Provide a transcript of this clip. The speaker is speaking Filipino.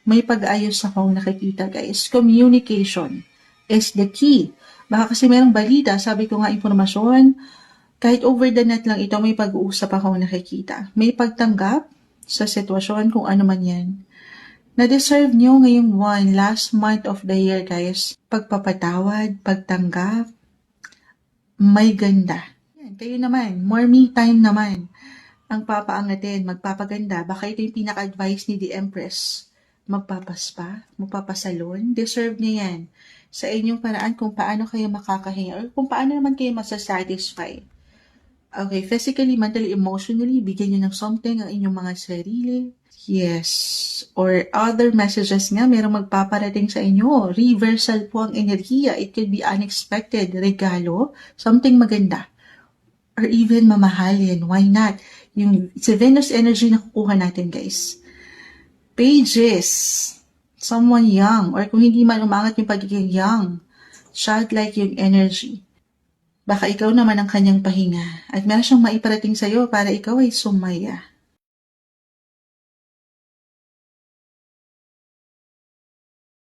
may pag-ayos akong nakikita, guys. Communication is the key. Baka kasi merong balita, sabi ko nga impormasyon, kahit over the net lang ito, may pag-uusap akong nakikita. May pagtanggap sa sitwasyon kung ano man yan. Na-deserve nyo ngayong last month of the year, guys. Pagpapatawad, pagtanggap, may ganda. Yan, kayo naman, more me time naman ang papaangatin, magpapaganda. Baka ito yung pinaka-advice ni The Empress. Magpapaspa, magpapasalon, deserve niya yan. Sa inyong paraan kung paano kayo makakahinga or kung paano naman kayo masasatisfy. Okay, physically, mentally, emotionally, bigyan nyo ng something ang inyong mga sarili. Yes. Or other messages nga, merong magpaparating sa inyo. Reversal po ang enerhiya. It could be unexpected. Regalo, something maganda. Or even mamahalin. Why not? Yung sa Venus energy na kukuha natin, guys. Pages. Someone young. Or kung hindi man umangat yung pagiging young. Childlike yung energy. Baka ikaw naman ang kanyang pahinga. At meron siyang maiparating sa'yo para ikaw ay sumaya.